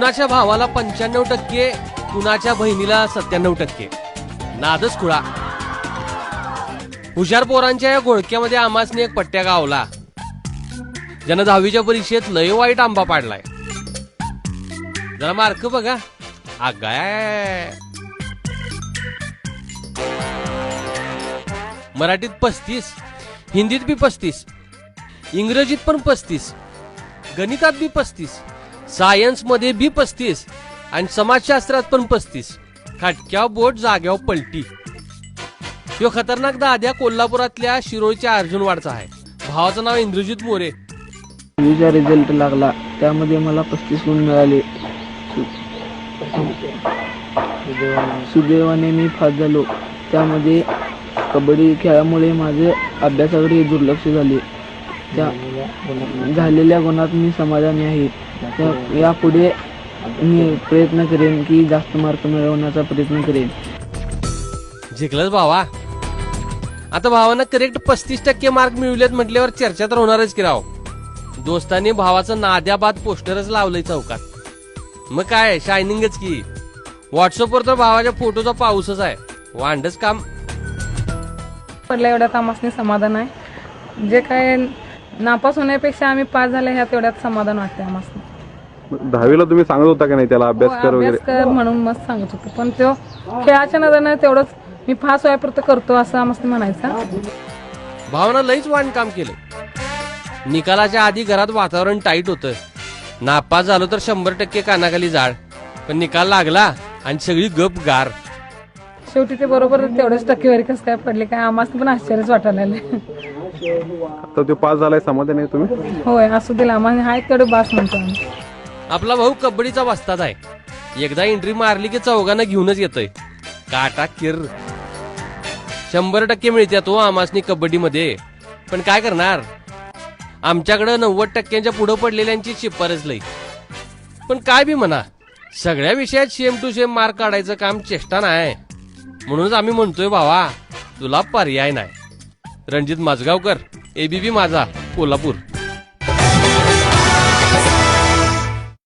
कुणाच्या भावाला 95%, कुणाच्या बहिणीला 97%. नादच खुळा. हुशार पोरांच्या या घोळक्यामध्ये आमासने एक पट्ट्या गावला, ज्यानं 10वीच्या परीक्षेत लय वाईट आंबा पाडलाय. जरा मार्क बघा. आगाय मराठीत 35, हिंदीत बी 35, इंग्रजीत पण 35, गणितात बी 35, सायन्स मध्ये बी 35 आणि समाजशास्त्रात पण 35. खटक्या बोट जाग्यावर पलटी. ह्यो खतरनाक दाद्या कोल्हापुरातल्या शिरोळच्या अर्जुनवाडचा आहे. भावाचं नाव इंद्रजित मोरे. चा रिझल्ट लागला, त्यामध्ये मला 35 गुण मिळाले. सुदैवाने मी पास झालो. त्यामध्ये कबड्डी खेळामुळे माझे अभ्यासाकडे दुर्लक्ष झाले. त्या झालेल्या गुणात मी समाधानी आहे. यापुढे मी प्रयत्न करेन की जास्त मार्क मिळवण्याचा प्रयत्न करेन. जिंकलंच भावा. आता भावानं करेक्ट 35% मार्क मिळवलेत म्हटल्यावर चर्चा तर होणारच की राव. दोस्तांनी भावाचं नाद्याबाद पोस्टरच लावलंय चौकात. मग काय शायनिंगच की. व्हॉट्सअपवर तर भावाच्या फोटोचा पाऊसच आहे. वांडच काम पडल्या एवढ्यात आम्हाला समाधान आहे. जे काय नापास होण्यापेक्षा आम्ही पास झाले ह्यात एवढ्यात समाधान वाटते आम्हाला. 10वीला तुम्ही सांगत होता का नाही त्याला अभ्यास कर वगैरे? अभ्यास कर म्हणून मस्त सांगत होतो, पण तो खेळाच्या नजरेनं तेवढंच मी पास व्हायपुरतं करतो असं आम्हाला म्हणायचं. भावानं लईच वाईट काम केलं. निकालाच्या आधी घरात वातावरण टाईट होतं. नापास झालो तर 100% कानाखाली जाळ, पण निकाल लागला आणि सगळी गप गार. शेवटी ते बरोबर तेवढंच टक्केवारी कसं काय पडले काय आम्हाला पण आश्चर्यच वाटायला लागले. आता तो पास झालाय, समाधान आहे तुम्ही? होय, असू दिला आम्हाला हाय तेवढं बास म्हणतो आम्ही. आपला भाऊ कबड्डीचा वस्ताद आहे. एकदा एंट्री मारली की चौघांना घेऊनच येतोय. काटा किर 100% मिळते तो आमासनी कबड्डीमध्ये. पण काय करणार, आमच्याकडे 90% पुढे पडलेल्यांची शिफारस लई. पण काय बी म्हणा, सगळ्या विषयात सेम टू सेम मार्क काढायचं काम चेष्टा नाही. म्हणूनच आम्ही म्हणतोय भावा, तुला पर्याय नाही. रणजित माझगावकर, ABP माझा, कोल्हापूर.